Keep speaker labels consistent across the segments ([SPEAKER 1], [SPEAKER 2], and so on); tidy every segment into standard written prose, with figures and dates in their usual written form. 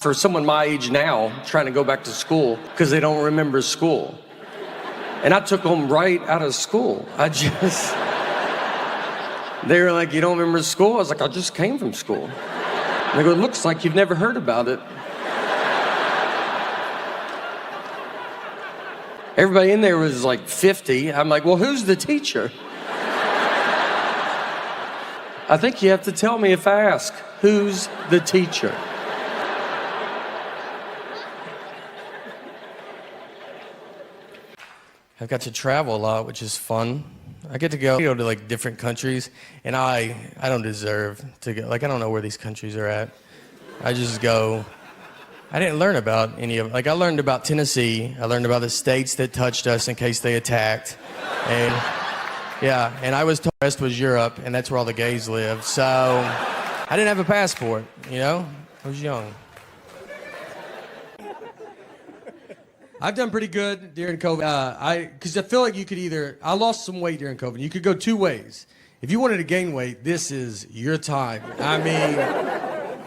[SPEAKER 1] For someone my age now, trying to go back to school because they don't remember school. And I took them right out of school. They were like, you don't remember school? I was like, I just came from school. And they go, it looks like you've never heard about it. Everybody in there was like 50. I'm like, well, who's the teacher? I think you have to tell me if I ask, who's the teacher? I've got to travel a lot, which is fun. I get to go to like different countries, and I don't deserve to go. Like, I don't know where these countries are at. I just go. I didn't learn about any of them. Like, I learned about Tennessee. I learned about the states that touched us in case they attacked. And yeah, and I was told the rest was Europe, and that's where all the gays live. So I didn't have a passport, you know? I was young. I've done pretty good during COVID. Because I feel like you could I lost some weight during COVID. You could go two ways. If you wanted to gain weight, this is your time. I mean,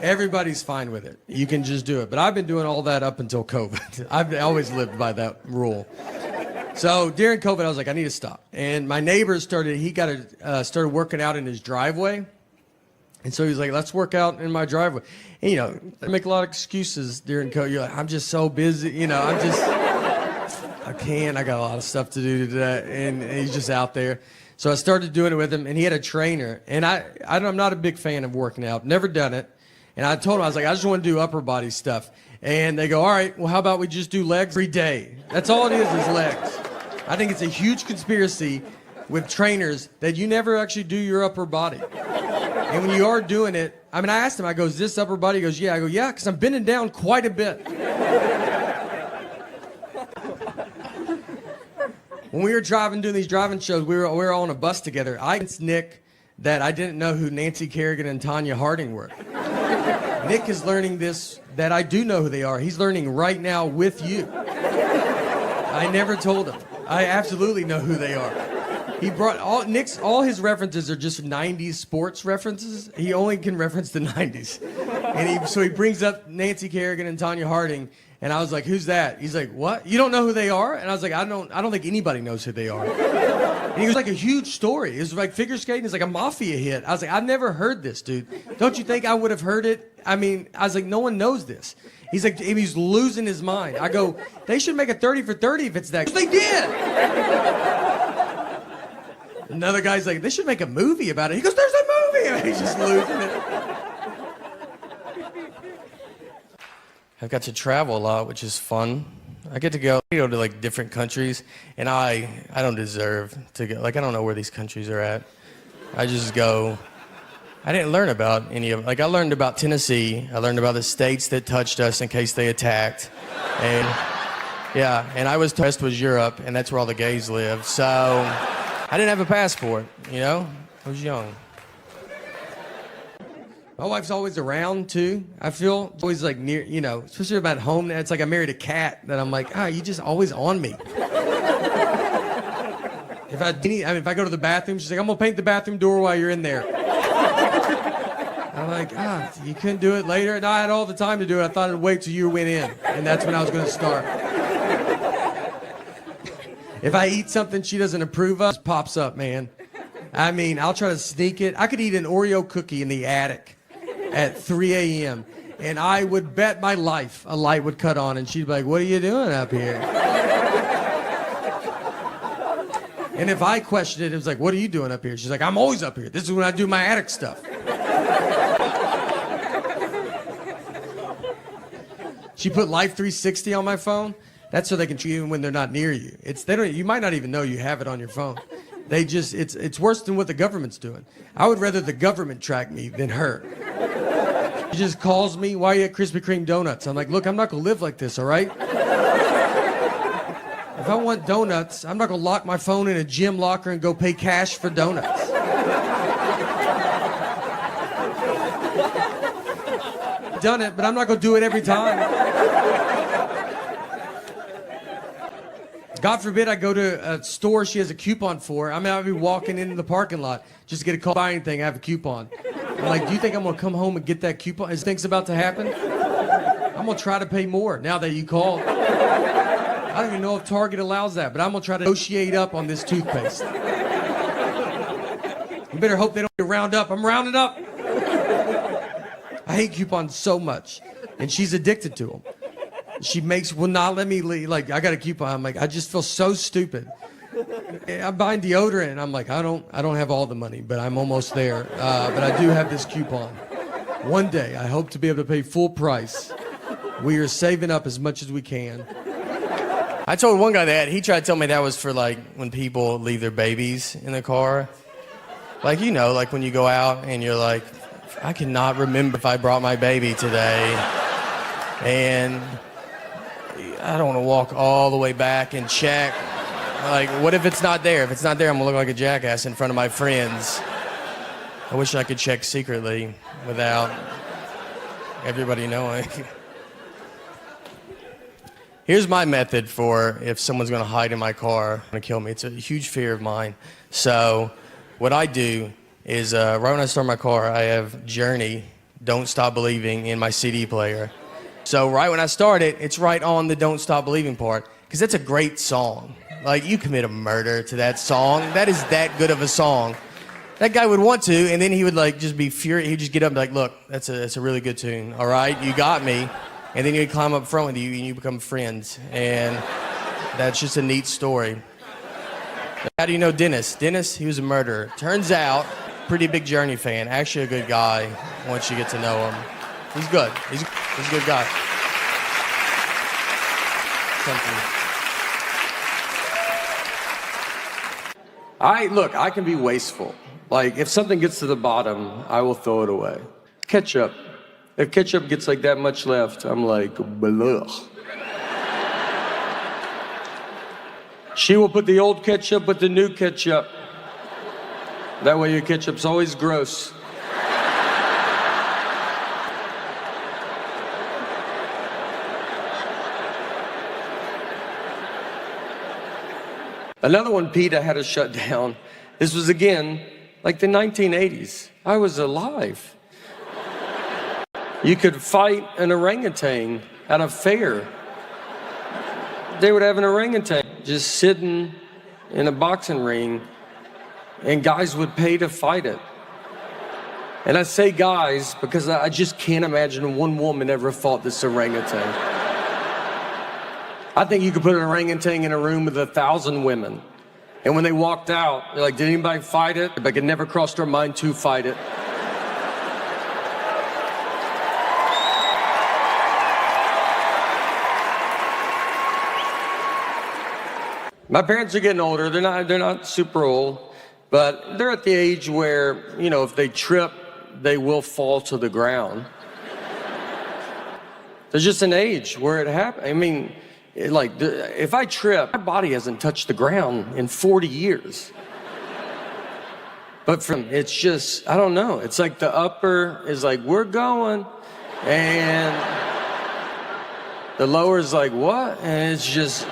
[SPEAKER 1] everybody's fine with it. You can just do it. But I've been doing all that up until COVID. I've always lived by that rule. So during COVID, I was like, I need to stop. And my neighbor started working out in his driveway. And so he's like, let's work out in my driveway. And, you know, I make a lot of excuses during COVID. You're like, I'm just so busy. You know, I can't. I got a lot of stuff to do today. And he's just out there. So I started doing it with him. And he had a trainer. And I'm not a big fan of working out. Never done it. And I told him, I was like, I just want to do upper body stuff. And they go, all right, well, how about we just do legs every day? That's all it is legs. I think it's a huge conspiracy with trainers that you never actually do your upper body. And when you are doing it, I mean, I asked him, I go, is this upper body? He goes, yeah. I go, yeah, because I'm bending down quite a bit. When we were doing these driving shows, we were all on a bus together. I convinced Nick that I didn't know who Nancy Kerrigan and Tanya Harding were. Nick is learning this, that I do know who they are. He's learning right now with you. I never told him. I absolutely know who they are. He brought all his references are just 90s sports references. He only can reference the 90s. And so he brings up Nancy Kerrigan and Tanya Harding, and I was like, who's that? He's like, what? You don't know who they are? And I was like, I don't think anybody knows who they are. And he was like, a huge story. It was like figure skating is like a mafia hit. I was like, I've never heard this, dude. Don't you think I would have heard it? I mean, I was like, no one knows this. He's like, he's losing his mind. I go, they should make a 30 for 30 if it's that. They did. Another guy's like, they should make a movie about it. He goes, there's a movie. And he's just losing it. I've got to travel a lot, which is fun. I get to go to like different countries, and I don't deserve to go. Like, I don't know where these countries are at. I just go. I didn't learn about any of them. Like, I learned about Tennessee. I learned about the states that touched us in case they attacked. And yeah, and I was told the rest was Europe, and that's where all the gays live. So I didn't have a passport, you know? I was young. My wife's always around, too. I feel always, like, near, you know, especially about home. It's like I married a cat that I'm like, you just always on me. If I go to the bathroom, she's like, I'm going to paint the bathroom door while you're in there. I'm like, you couldn't do it later? No, I had all the time to do it. I thought I'd wait till you went in, and that's when I was going to start. If I eat something she doesn't approve of, it pops up, man. I mean, I'll try to sneak it. I could eat an Oreo cookie in the attic at 3 a.m., and I would bet my life a light would cut on, and she'd be like, what are you doing up here? And if I questioned it, it was like, what are you doing up here? She's like, I'm always up here. This is when I do my attic stuff. She put Life 360 on my phone. That's so they can treat you even when they're not near you. You might not even know you have it on your phone. It's worse than what the government's doing. I would rather the government track me than her. She just calls me, why are you at Krispy Kreme donuts? I'm like, look, I'm not gonna live like this, all right? If I want donuts, I'm not gonna lock my phone in a gym locker and go pay cash for donuts. Done it, but I'm not gonna do it every time. God forbid I go to a store she has a coupon for. I mean, I'll be walking into the parking lot just to get a call, buy anything, I have a coupon. I'm like, do you think I'm gonna come home and get that coupon? Is things about to happen? I'm I'm gonna try to pay more now that you called. I don't even know if Target allows that, but I'm gonna try to negotiate up on this toothpaste. You better hope they don't round up. I'm rounding up. I hate coupons so much, and she's addicted to them. She will not let me leave. Like, I got a coupon. I'm like, I just feel so stupid. I'm buying deodorant, and I'm like, I don't have all the money, but I'm almost there. But I do have this coupon. One day, I hope to be able to pay full price. We are saving up as much as we can. I told one guy that. He tried to tell me that was for, like, when people leave their babies in the car. Like, you know, like when you go out and you're like, I cannot remember if I brought my baby today. And I don't want to walk all the way back and check. Like, what if it's not there? If it's not there, I'm going to look like a jackass in front of my friends. I wish I could check secretly without everybody knowing. Here's my method for if someone's going to hide in my car and kill me. It's a huge fear of mine. So what I do is right when I start my car, I have Journey, Don't Stop Believing in my CD player. So right when I start it, it's right on the Don't Stop Believing part, because that's a great song. Like, you commit a murder to that song. That is that good of a song. That guy would want to, and then he would like just be furious. He'd just get up and be like, look, that's a really good tune, all right? You got me. And then he'd climb up front with you, and you become friends. And that's just a neat story. How do you know Dennis? Dennis, he was a murderer. Turns out, pretty big Journey fan. Actually a good guy once you get to know him. He's good. He's a good guy. Look, I can be wasteful. Like, if something gets to the bottom, I will throw it away. Ketchup. If ketchup gets like that much left, I'm like, blech. She will put the old ketchup with the new ketchup. That way your ketchup's always gross. Another one, Pete, I had to shut down. This was, again, like the 1980s. I was alive. You could fight an orangutan at a fair. They would have an orangutan just sitting in a boxing ring, and guys would pay to fight it. And I say guys because I just can't imagine one woman ever fought this orangutan. I think you could put an orangutan in a room with 1,000 women, and when they walked out, they're like, did anybody fight it? But it never crossed their mind to fight it. My parents are getting older. They're not super old, but they're at the age where, you know, if they trip, they will fall to the ground. There's just an age where it happens. I mean, if I trip, my body hasn't touched the ground in 40 years. But it's just, I don't know. It's like the upper is like, we're going, and the lower is like, what? And it's just,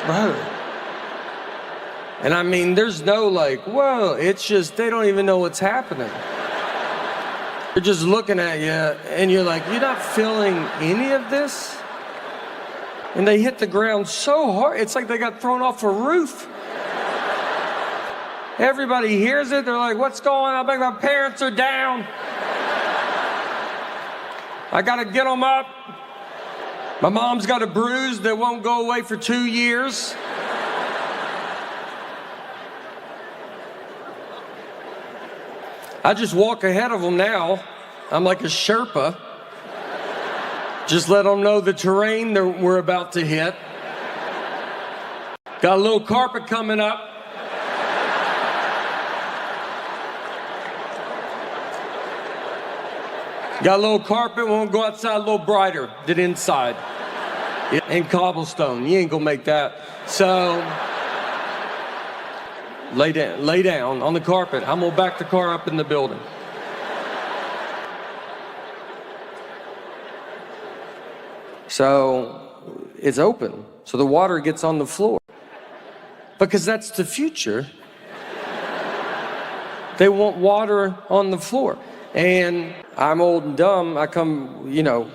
[SPEAKER 1] bro. And I mean, there's no like, whoa, it's just, they don't even know what's happening. They're just looking at you, and you're like, you're not feeling any of this? And they hit the ground so hard, it's like they got thrown off a roof. Everybody hears it, they're like, what's going on? I think my parents are down. I gotta get them up. My mom's got a bruise that won't go away for 2 years. I just walk ahead of them now. I'm like a Sherpa. Just let them know the terrain we're about to hit. Got a little carpet coming up. Got a little carpet, won't go outside a little brighter than inside. And cobblestone, you ain't gonna make that. So, lay down on the carpet. I'm gonna back the car up in the building. So it's open, so the water gets on the floor. Because that's the future. They want water on the floor. And I'm old and dumb.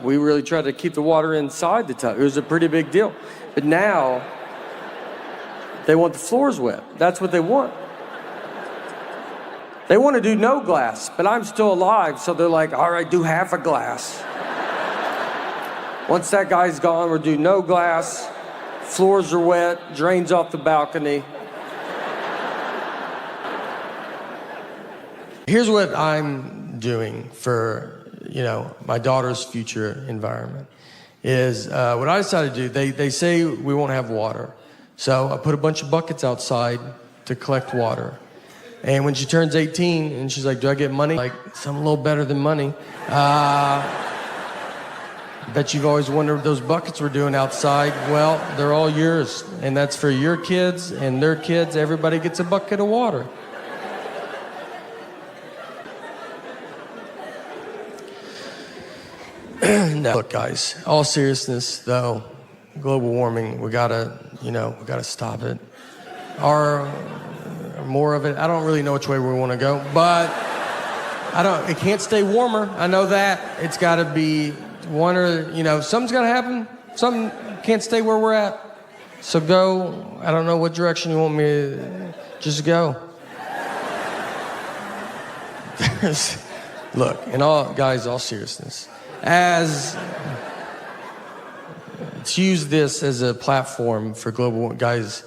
[SPEAKER 1] We really tried to keep the water inside the tub. It was a pretty big deal. But now, they want the floors wet. That's what they want. They want to do no glass, but I'm still alive, so they're like, all right, do half a glass. Once that guy's gone, we'll do no glass, floors are wet, drains off the balcony. Here's what I'm doing for, my daughter's future environment, is what I decided to do, they say we won't have water. So I put a bunch of buckets outside to collect water. And when she turns 18 and she's like, do I get money? Like, something a little better than money. Bet you've always wondered what those buckets were doing outside. Well, they're all yours. And that's for your kids and their kids. Everybody gets a bucket of water. No, look, guys, all seriousness, though, global warming, we gotta stop it. More of it. I don't really know which way we want to go, but it can't stay warmer. I know that. It's got to be one or, something's got to happen. Something can't stay where we're at. So go, I don't know what direction you want me to just go. Look, all seriousness, let's use this as a platform for global, guys.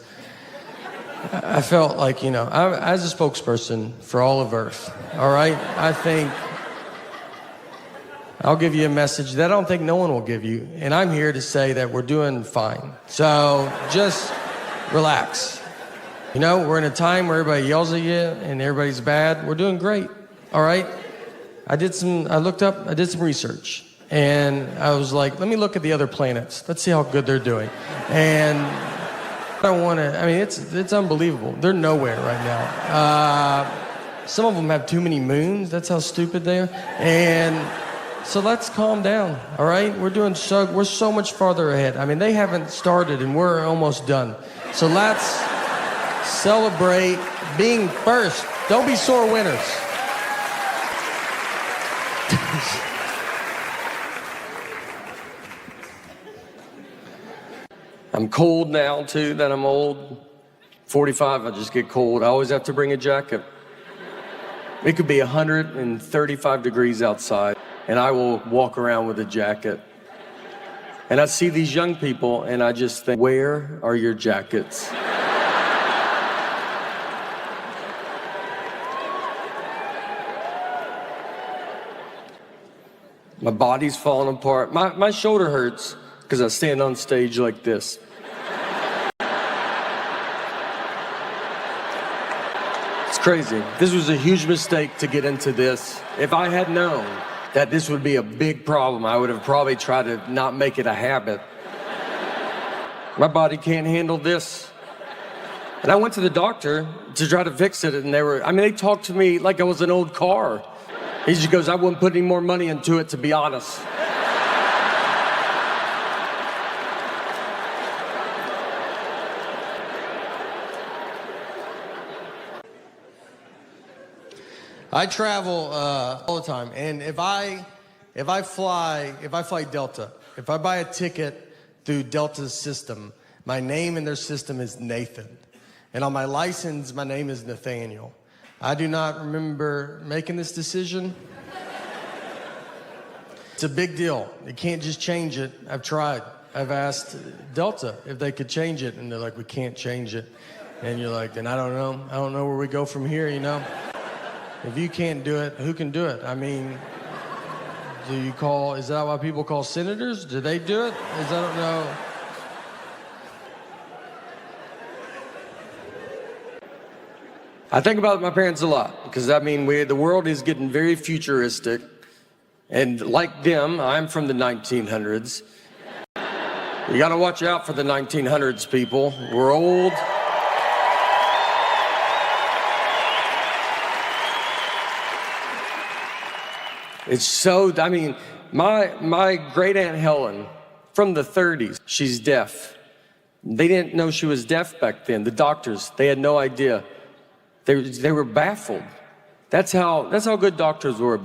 [SPEAKER 1] I felt like, as a spokesperson for all of Earth, all right? I think I'll give you a message that I don't think no one will give you, and I'm here to say that we're doing fine. So just relax. We're in a time where everybody yells at you and everybody's bad. We're doing great, all right? I did some research, and I was like, let me look at the other planets. Let's see how good they're doing. And it's unbelievable. They're nowhere right now. Some of them have too many moons. That's how stupid they are. And so let's calm down, all right? We're so much farther ahead. They haven't started and we're almost done. So let's celebrate being first. Don't be sore winners. I'm cold now, too, that I'm old. 45, I just get cold. I always have to bring a jacket. It could be 135 degrees outside, and I will walk around with a jacket. And I see these young people, and I just think, where are your jackets? My body's falling apart. My shoulder hurts because I stand on stage like this. It's crazy. This was a huge mistake to get into this. If I had known that this would be a big problem, I would have probably tried to not make it a habit. My body can't handle this. And I went to the doctor to try to fix it, and they talked to me like I was an old car. He just goes, I wouldn't put any more money into it, to be honest. I travel all the time, and if I fly Delta, if I buy a ticket through Delta's system, my name in their system is Nathan, and on my license, my name is Nathaniel. I do not remember making this decision. It's a big deal. You can't just change it. I've tried. I've asked Delta if they could change it, and they're like, we can't change it. And you're like, then I don't know. I don't know where we go from here, If you can't do it, who can do it? Is that why people call senators? Do they do it? I don't know. I think about my parents a lot, because the world is getting very futuristic. And like them, I'm from the 1900s. You gotta watch out for the 1900s, people. We're old. It's so, my great Aunt Helen from the 30s, she's deaf. They didn't know she was deaf back then. The doctors, they had no idea. They were baffled. That's how good doctors were.